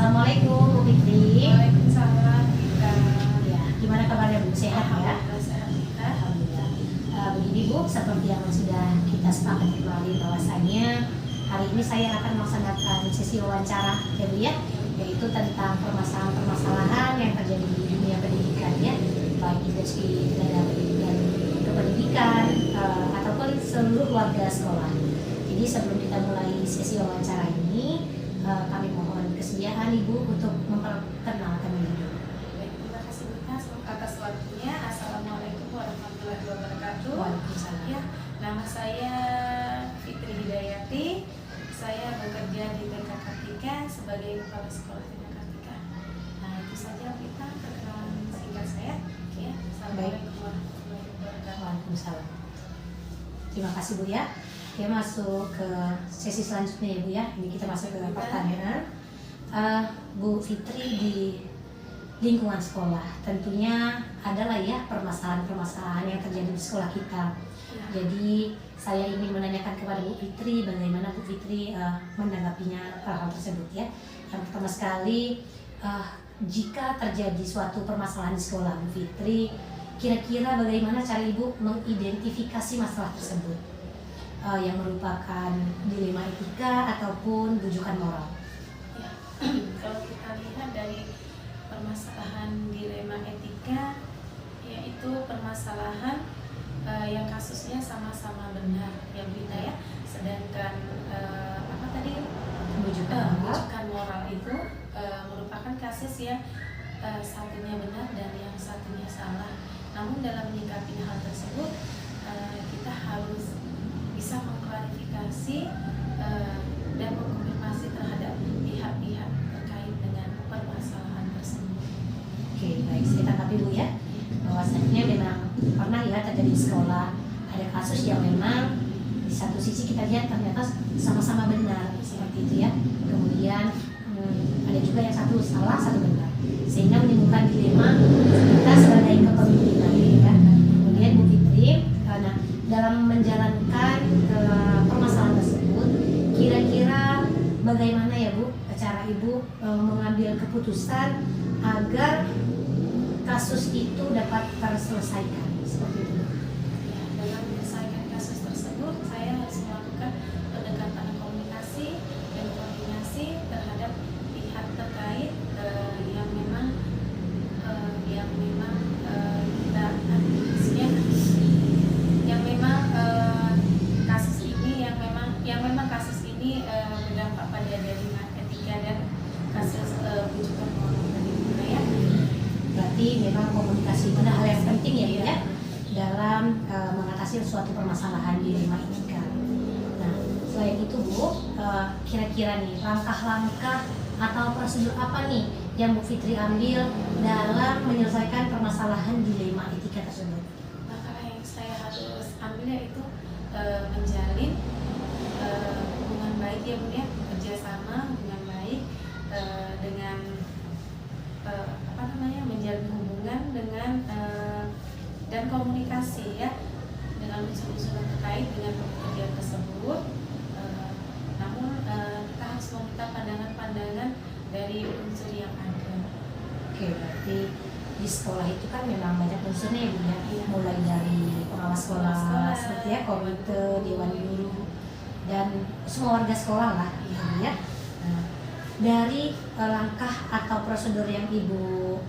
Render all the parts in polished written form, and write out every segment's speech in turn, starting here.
Assalamualaikum Bu Fitri. Waalaikumsalam kita. Ya, gimana kabarnya Bu? Sehat ya? Sehat kita. Alhamdulillah. Begini Bu, seperti yang sudah kita sepakati kemarin bahwasanya hari ini saya akan melaksanakan sesi wawancara ya Bu ya, yaitu tentang permasalahan-permasalahan yang terjadi di dunia pendidikan ya, baik industri tenaga pendidikan kependidikan ataupun seluruh warga sekolah. Jadi sebelum kita mulai sesi wawancara ini, kami mohon kesediaan Ibu untuk memperkenalkan diri. Baik, terima kasih Bunda atas waktunya. Assalamualaikum warahmatullahi wabarakatuh. Waalaikumsalam. Ya, nama saya Fitri Hidayati. Saya bekerja di TK Kartika sebagai kepala sekolah TK Kartika. Nah, itu saja kita perkenalan singkat saya. Ya, Assalamualaikum warahmatullahi wabarakatuh. Waalaikumsalam. Terima kasih Bu ya. Kita masuk ke sesi selanjutnya ya Bu ya. Ini kita masuk ke pertanyaan. Bu Fitri, di lingkungan sekolah tentunya adalah ya permasalahan-permasalahan yang terjadi di sekolah kita. Ya. Jadi saya ingin menanyakan kepada Bu Fitri bagaimana Bu Fitri menanggapinya hal tersebut ya. Yang pertama sekali, jika terjadi suatu permasalahan di sekolah Bu Fitri, kira-kira bagaimana cara Ibu mengidentifikasi masalah tersebut yang merupakan dilema etika ataupun rujukan moral? Ya, kalau kita lihat dari permasalahan dilema etika, yaitu permasalahan yang kasusnya sama-sama benar ya berita ya, sedangkan apa tadi rujukan moral itu merupakan kasus yang satunya benar dan yang satunya salah. Namun dalam menyikapi hal tersebut kita harus bisa mengklarifikasi dan mengkonfirmasi terhadap pihak-pihak terkait dengan permasalahan tersebut. Oke, baik, saya tanggapi Bu ya, bahwasanya memang pernah ya terjadi di sekolah ada kasus yang memang di satu sisi kita lihat ternyata sama-sama benar seperti itu ya, kemudian ada juga yang satu salah satu benar, sehingga menimbulkan dilema kita sebagai kepemimpinan ya. Kemudian Bu Fitri, nah dalam menjalankan permasalahan tersebut, kira-kira bagaimana ya Bu cara Ibu mengambil keputusan agar kasus itu dapat terselesaikan seperti itu? Ya, dalam menyelesaikan kasus tersebut, saya harus melakukan pendekatan komunikasi dan koordinasi terhadap pihak terkait yang memang kita maksudnya yang memang kasus ini kasus ini berdampak pada dilema etika dan kasus rujukan moral tadi ya. Berarti memang komunikasi itu adalah hal yang penting ya Bu ya, dalam mengatasi suatu permasalahan dilema etika. Nah, selain itu Bu, kira-kira nih langkah-langkah atau prosedur apa nih yang Bu Fitri ambil dalam menyelesaikan permasalahan dilema etika tersebut? Langkah yang saya harus ambil yaitu menjalin hubungan baik ya Bu ya, kerjasama hubungan baik dengan menjalin hubungan dengan dan komunikasi ya dengan unsur-unsur terkait dengan pekerjaan tersebut. Namun kita harus meminta pandangan-pandangan dari unsur yang ada. Oke, berarti di sekolah itu kan memang banyak unsurnya ya Bu ya, mulai dari pengawas sekolah seperti ya, komite, dewan guru, dan semua warga sekolah lah ya Bu ya. Nah, dari langkah atau prosedur yang Ibu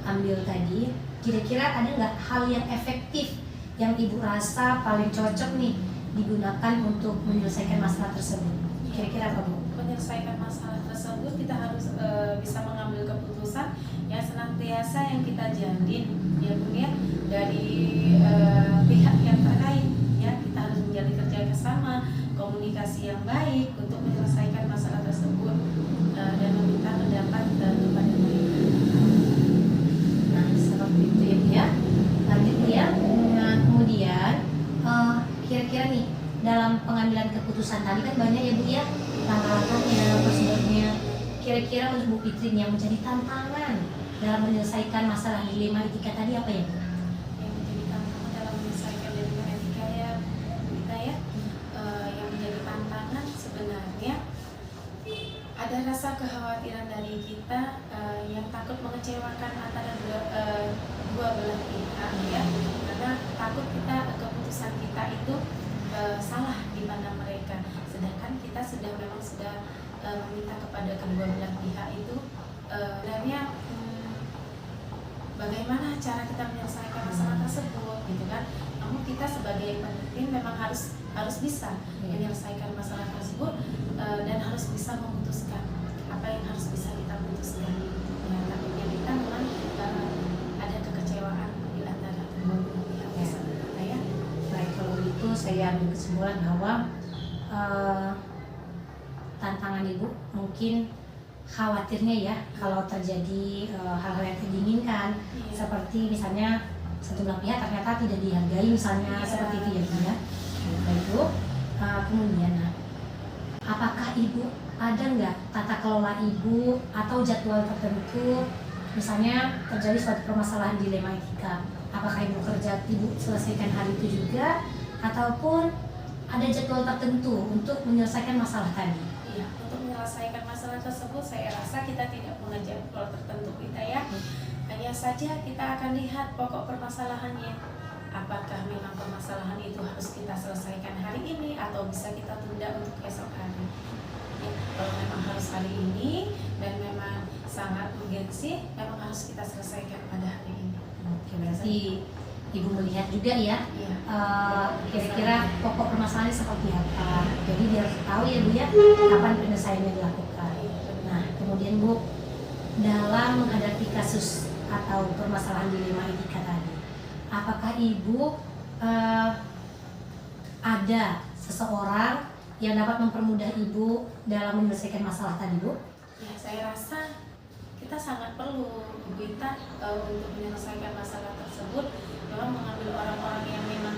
ambil tadi, kira-kira ada nggak hal yang efektif yang Ibu rasa paling cocok nih digunakan untuk menyelesaikan masalah tersebut? Kira-kira apa Bu? Menyelesaikan masalah tersebut kita harus bisa mengambil keputusan yang senantiasa yang kita jalin ya Bu ya, dari pihak yang terkait ya. Kita harus menjalin kerja bersama, komunikasi yang baik untuk menyelesaikan masalah tersebut dan meminta pendapat kepada mereka. Nah, seperti itu ya Bu ya. Lanjut ya. Nah, kemudian kira-kira nih dalam pengambilan keputusan tadi kan banyak ya Bu ya, langkah-langkahnya, prosedurnya. Kira-kira untuk Bu Fitri yang menjadi tantangan dalam menyelesaikan masalah dilema etika tadi apa ya Bu? Yang menjadi tantangan dalam menyelesaikan dilema etika ya kita ya, yang menjadi tantangan sebenarnya ada rasa rasa kekhawatiran dari kita yang takut mengecewakan antara dua belah pihak ya, karena takut keputusan kita itu salah di pandang mereka, sedangkan kita memang sudah meminta kepada kedua belah pihak itu sebenarnya bagaimana cara kita menyelesaikan masalah tersebut gitu kan. Namun kita sebagai pemimpin memang harus bisa menyelesaikan masalah tersebut dan harus bisa memutuskan apa yang harus bisa kita putuskan. Ya, takutnya kita memang ada kekecewaan di antara kedua belah pihak tersebut ya. Baik, kalau itu saya ambil kesimpulan bahwa tantangan ibu mungkin khawatirnya ya kalau terjadi hal-hal yang tidak diinginkan, seperti misalnya satu belah pihak ternyata tidak dihargai misalnya, seperti itu ya Bu ya. Nah, itu kemudian apakah ibu ada nggak tata kelola ibu atau jadwal tertentu, misalnya terjadi suatu permasalahan dilema etika, apakah ibu selesaikan hari itu juga ataupun ada jadwal tertentu untuk menyelesaikan masalah tadi? Iya, untuk menyelesaikan masalah tersebut saya rasa kita tidak punya jadwal tertentu kita ya. Hanya saja kita akan lihat pokok permasalahannya. Apakah memang permasalahan itu harus kita selesaikan hari ini atau bisa kita tunda untuk esok hari. Ya, kalau memang harus hari ini dan memang sangat urgensi, memang harus kita selesaikan pada hari ini. Oke, berarti ibu melihat juga ya, kira-kira pokok permasalahannya seperti apa. Jadi biar tahu ya Bu ya kapan penyelesaiannya dilakukan. Nah, kemudian Bu, dalam menghadapi kasus atau permasalahan dilema etika tadi, apakah ibu ada seseorang yang dapat mempermudah ibu dalam menyelesaikan masalah tadi Bu? Ya, saya rasa kita sangat perlu kita untuk menyelesaikan masalah tersebut memang mengambil orang-orang yang memang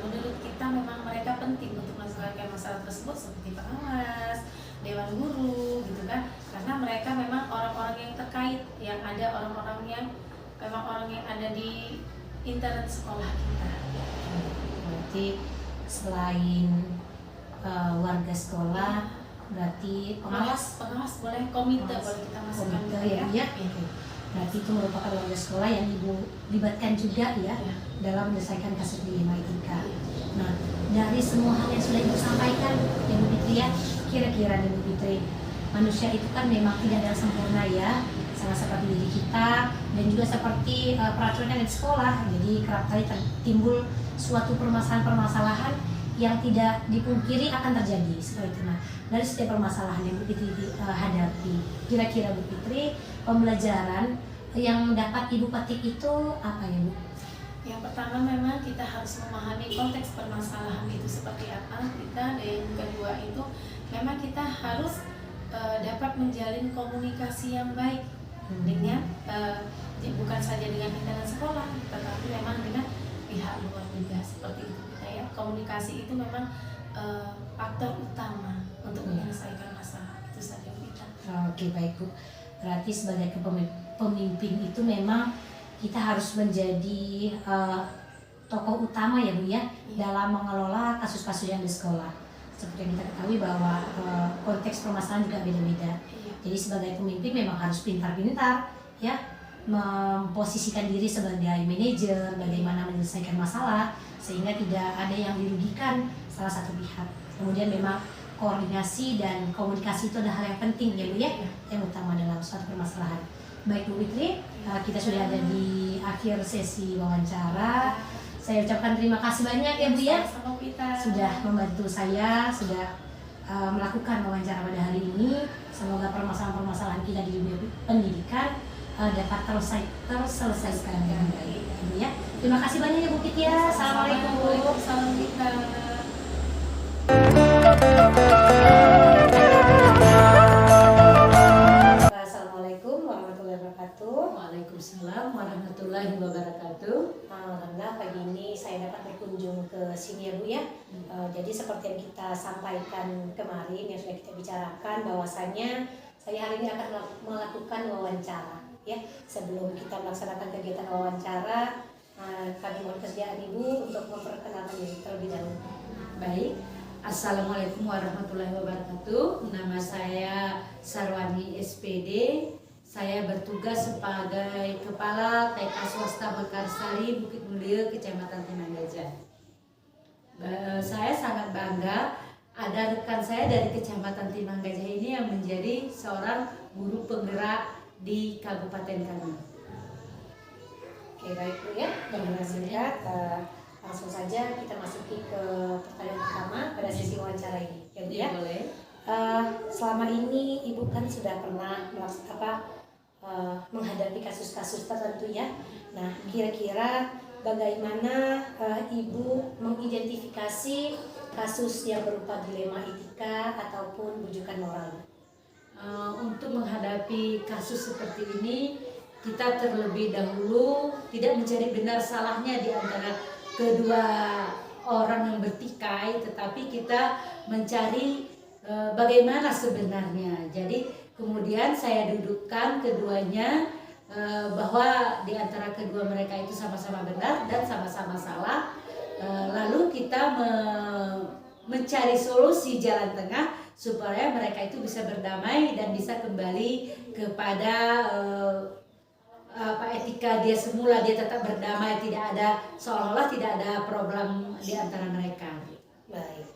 menurut kita memang mereka penting untuk menyelesaikan masalah tersebut, seperti pengawas, dewan guru gitu kan, karena mereka memang orang-orang yang terkait, yang ada orang-orang yang memang orang yang ada di internet sekolah kita. Berarti selain warga sekolah, berarti pengawas boleh, komite boleh kita masukkan komite ya. Berarti itu merupakan warga sekolah yang ibu libatkan juga ya dalam menyelesaikan kasus dilema etika. Nah, dari semua hal yang sudah ibu sampaikan Ibu Fitri ya, kira-kira Ibu Fitri, manusia itu kan memang tidak ada yang sempurna ya, sama seperti diri kita dan juga seperti peraturan yang ada di sekolah. Jadi kerap kali timbul suatu permasalahan-permasalahan yang tidak dipungkiri akan terjadi seperti itu. Nah, dari setiap permasalahan yang Bu Fitri hadapi, kira-kira Bu Fitri pembelajaran yang dapat ibu petik itu apa ya Bu? Yang pertama memang kita harus memahami konteks permasalahan itu seperti apa kita, dan yang kedua itu memang kita harus dapat menjalin komunikasi yang baik dengan bukan saja dengan lingkungan sekolah, tetapi memang dengan pihak luar juga, seperti itu kita ya. Komunikasi itu memang faktor utama untuk menyelesaikan masalah itu saja kita. Oke, baik Bu. Berarti sebagai pemimpin itu memang kita harus menjadi tokoh utama ya Bu ya, dalam mengelola kasus-kasus yang di sekolah. Seperti yang kita ketahui bahwa konteks permasalahan juga beda-beda. Jadi sebagai pemimpin memang harus pintar-pintar ya, memposisikan diri sebagai manajer, bagaimana menyelesaikan masalah sehingga tidak ada yang dirugikan salah satu pihak. Kemudian memang koordinasi dan komunikasi itu adalah hal yang penting ya Bu ya, yang utama dalam suatu permasalahan. Baik Bu Fitri, kita sudah ada di akhir sesi wawancara. Saya ucapkan terima kasih banyak ya Bu ya, sudah membantu saya, sudah melakukan wawancara pada hari ini. Semoga permasalahan-permasalahan kita di dunia pendidikan dapat terselesaikan dengan baik ya Bu ya. Terima kasih banyak ya Bu Fitri ya. Assalamualaikum Bu. Assalamualaikum warahmatullahi wabarakatuh. Waalaikumsalam warahmatullahi wabarakatuh. Alhamdulillah pagi ini saya dapat berkunjung ke sini ya Bu ya. Jadi seperti yang kita sampaikan kemarin, yang sudah kita bicarakan, bahwasanya saya hari ini akan melakukan wawancara ya. Sebelum kita melaksanakan kegiatan wawancara, kami mohon kesediaan Ibu untuk memperkenalkan diri terlebih dahulu. Baik, Assalamualaikum warahmatullahi wabarakatuh. Nama saya Sarwani SPD. Saya bertugas sebagai Kepala TK Swasta Mekarsari Bukit Mulia, Kecamatan Timang Gajah. Saya sangat bangga ada rekan saya dari Kecamatan Timang Gajah ini yang menjadi seorang guru penggerak di Kabupaten kami. Oke, baik Bu ya. Dengan singkat, langsung saja kita masuki ke pertanyaan pertama pada sesi wawancara ini. Ya Bu ya. Boleh. Selama ini Ibu kan sudah pernah menghadapi kasus-kasus tertentu ya. Nah, kira-kira bagaimana Ibu mengidentifikasi kasus yang berupa dilema etika ataupun bujukan moral? Untuk menghadapi kasus seperti ini, kita terlebih dahulu tidak mencari benar salahnya di antara kedua orang yang bertikai, tetapi kita mencari bagaimana sebenarnya. Jadi kemudian saya dudukkan keduanya bahwa di antara kedua mereka itu sama-sama benar dan sama-sama salah. Lalu kita mencari solusi jalan tengah supaya mereka itu bisa berdamai dan bisa kembali kepada etika dia semula, dia tetap berdamai, tidak ada seolah-olah tidak ada problem di antara mereka. Baik,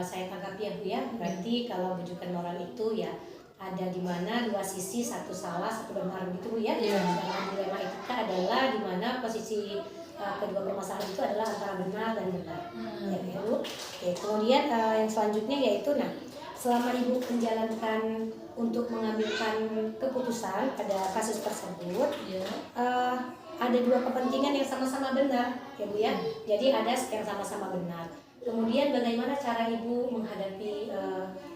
saya tangkap ya Bu ya. Berarti kalau bujukan moral itu ya ada di mana dua sisi, satu salah, satu benar gitu Bu ya. Iya. Sedangkan dilema etika adalah di mana posisi kedua permasalahan itu adalah antara benar dan benar. Ya Bu. Oke, kemudian yang selanjutnya yaitu selama Ibu menjalankan untuk mengambilkan keputusan pada kasus tersebut, ada dua kepentingan yang sama-sama benar, ya Bu ya. Jadi ada yang sama-sama benar. Kemudian bagaimana cara Ibu menghadapi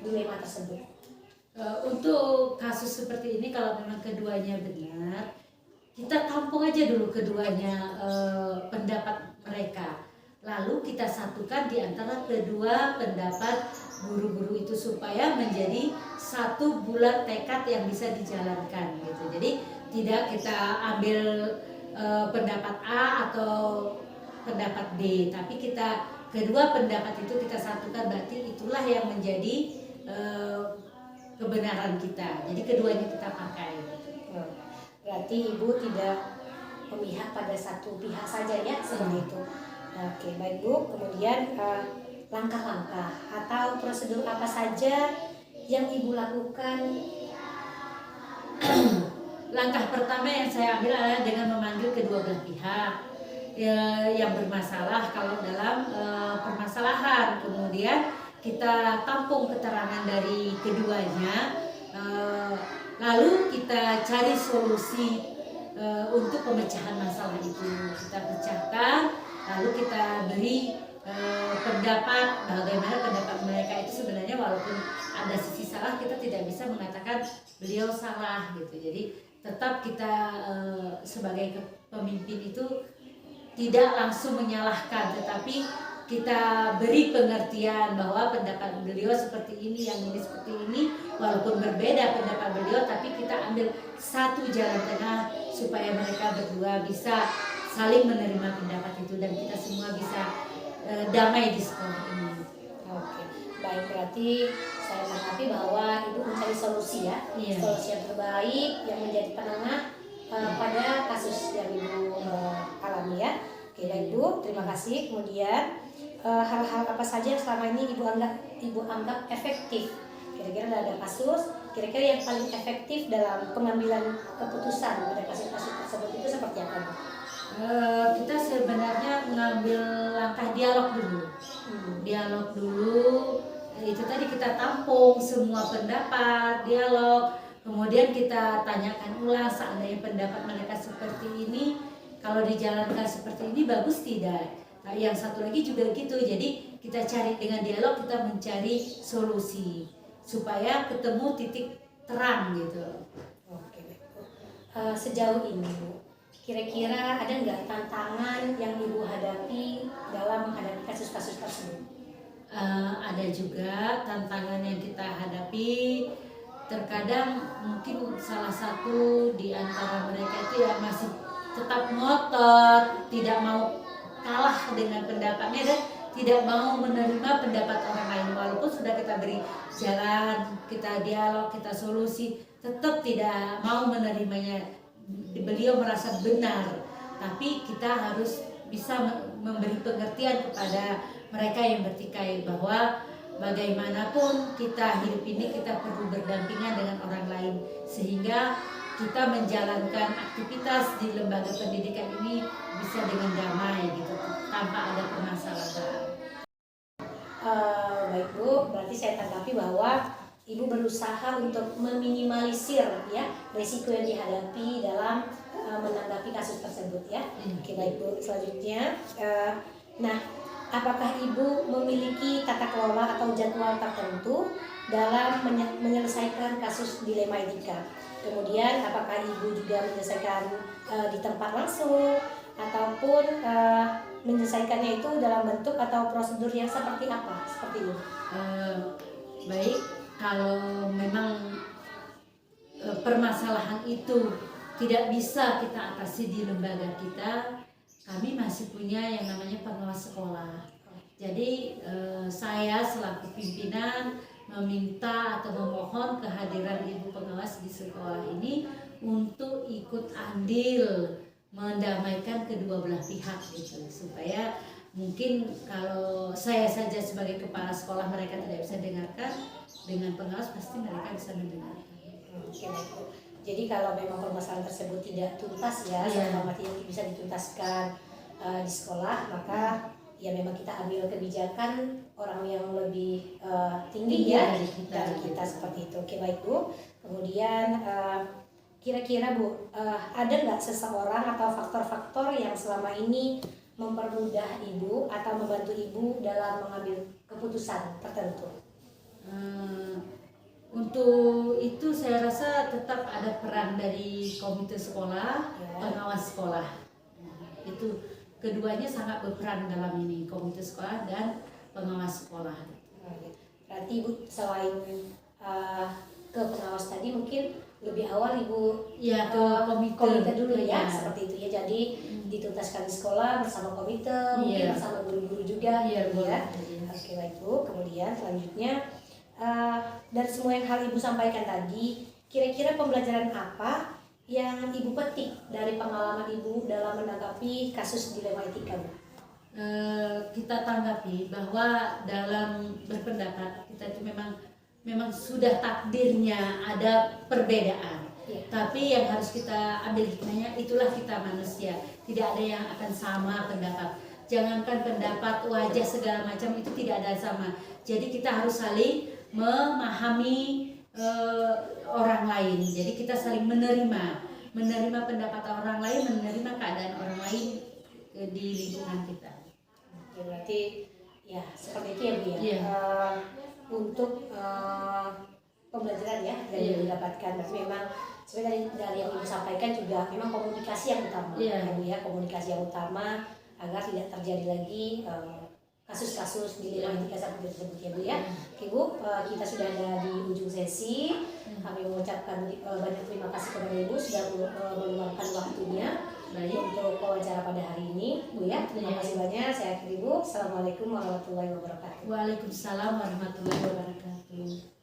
dilema tersebut? Untuk kasus seperti ini, kalau memang keduanya benar, kita tampung aja dulu keduanya pendapat mereka. Lalu kita satukan di antara kedua pendapat guru-guru itu supaya menjadi satu bulat tekad yang bisa dijalankan gitu. Jadi tidak kita ambil pendapat A atau pendapat B, tapi kita kedua pendapat itu kita satukan, berarti itulah yang menjadi kebenaran kita. Jadi keduanya kita pakai gitu. Berarti Ibu tidak memihak pada satu pihak saja ya, seperti itu. Oke, baik Bu. Kemudian langkah-langkah atau prosedur apa saja yang Ibu lakukan? Langkah pertama yang saya ambil adalah dengan memanggil kedua belah pihak yang bermasalah kalau dalam permasalahan. Kemudian kita tampung keterangan dari keduanya, lalu kita cari solusi untuk pemecahan masalah itu. Kita pecahkan, lalu kita beri pendapat bagaimana pendapat mereka itu sebenarnya. Walaupun ada sisi salah, kita tidak bisa mengatakan beliau salah gitu. Jadi tetap kita sebagai pemimpin itu tidak langsung menyalahkan, tetapi kita beri pengertian bahwa pendapat beliau seperti ini, yang ini seperti ini. Walaupun berbeda pendapat beliau, tapi kita ambil satu jalan tengah supaya mereka berdua bisa saling menerima pendapat itu dan kita semua bisa damai di sekolah ini. Oke, baik, berarti saya tanggapi bahwa Ibu mencari solusi ya, solusi yang terbaik yang menjadi penengah pada kasus yang Ibu alami ya. Oke, baik Bu, terima kasih. Kemudian hal-hal apa saja yang selama ini Ibu anggap efektif? Kira-kira ada kasus, kira-kira yang paling efektif dalam pengambilan keputusan pada kasus-kasus tersebut itu seperti apa Bu? Kita sebenarnya mengambil langkah dialog dulu. Dialog dulu, itu tadi kita tampung semua pendapat, dialog. Kemudian kita tanyakan ulang seandainya pendapat mereka seperti ini, kalau dijalankan seperti ini bagus tidak? Nah, yang satu lagi juga gitu. Jadi kita cari dengan dialog, kita mencari solusi supaya ketemu titik terang gitu. Oke, sejauh ini Bu, kira-kira ada nggak tantangan yang Ibu hadapi dalam menghadapi kasus-kasus tersebut? Ada juga tantangan yang kita hadapi. Terkadang mungkin salah satu di antara mereka itu ya masih tetap ngotot, tidak mau kalah dengan pendapatnya dan tidak mau menerima pendapat orang lain walaupun sudah kita beri jalan, kita dialog, kita solusi, tetap tidak mau menerimanya. Beliau merasa benar, tapi kita harus bisa memberi pengertian kepada mereka yang bertikai bahwa bagaimanapun kita hidup ini, kita perlu berdampingan dengan orang lain, sehingga kita menjalankan aktivitas di lembaga pendidikan ini bisa dengan damai gitu, tanpa ada permasalahan. Baik Bu, berarti saya tanggapi bahwa Ibu berusaha untuk meminimalisir ya risiko yang dihadapi dalam menanggapi kasus tersebut ya. Oke baik Bu, selanjutnya nah apakah Ibu memiliki tata kelola atau jadwal tertentu dalam menyelesaikan kasus dilema etika? Kemudian apakah Ibu juga menyelesaikan di tempat langsung ataupun menyelesaikannya itu dalam bentuk atau prosedur yang seperti apa? Seperti itu. Baik, kalau memang permasalahan itu tidak bisa kita atasi di lembaga kita, kami masih punya yang namanya pengawas sekolah. Jadi saya selaku pimpinan meminta atau memohon kehadiran ibu pengawas di sekolah ini untuk ikut andil mendamaikan kedua belah pihak gitu, supaya mungkin kalau saya saja sebagai kepala sekolah mereka tidak bisa dengarkan, dengan pengawas pasti mereka bisa mendengarkan. Oke, jadi kalau memang permasalahan tersebut tidak tuntas ya, selama tidak bisa dituntaskan di sekolah, maka ya memang kita ambil kebijakan orang yang lebih tinggi ya dari kita seperti itu. Oke baik Bu. Kemudian kira-kira Bu, ada nggak seseorang atau faktor-faktor yang selama ini mempermudah Ibu atau membantu Ibu dalam mengambil keputusan tertentu? Untuk itu saya rasa tetap ada peran dari komite sekolah, pengawas sekolah. Itu keduanya sangat berperan dalam ini, komite sekolah dan pengawas sekolah. Berarti Ibu selain ke pengawas tadi mungkin lebih awal Ibu ya ke komite dulu ya, seperti itu ya. Jadi dituntaskan di sekolah bersama komite, mungkin bersama guru-guru juga ya. Oke baik Bu. Kemudian selanjutnya dari semua yang hal Ibu sampaikan tadi, kira-kira pembelajaran apa yang Ibu petik dari pengalaman Ibu dalam menanggapi kasus dilema etika Bu? Kita tanggapi bahwa dalam berpendapat kita itu memang sudah takdirnya ada perbedaan. Tapi yang harus kita ambil hikmahnya, itulah kita manusia, tidak ada yang akan sama pendapat. Jangankan pendapat, wajah segala macam itu tidak ada sama. Jadi kita harus saling memahami orang lain. Jadi kita saling menerima pendapat orang lain, menerima keadaan orang lain di lingkungan kita. Oke, berarti ya seperti itu ya Bu ya. Untuk pembelajaran ya yang didapatkan, berarti memang sebenarnya dari yang Ibu sampaikan juga memang komunikasi yang utama ya Bu ya, komunikasi yang utama agar tidak terjadi lagi kasus-kasus dilema etika seperti tersebut ya Bu ya. Oke Bu, kita sudah ada di ujung sesi. Kami mengucapkan banyak terima kasih kepada Ibu sudah meluangkan waktunya untuk wawancara pada hari ini Bu ya. Terima kasih banyak. Saya akhiri Bu. Assalamualaikum warahmatullahi wabarakatuh. Waalaikumsalam warahmatullahi wabarakatuh.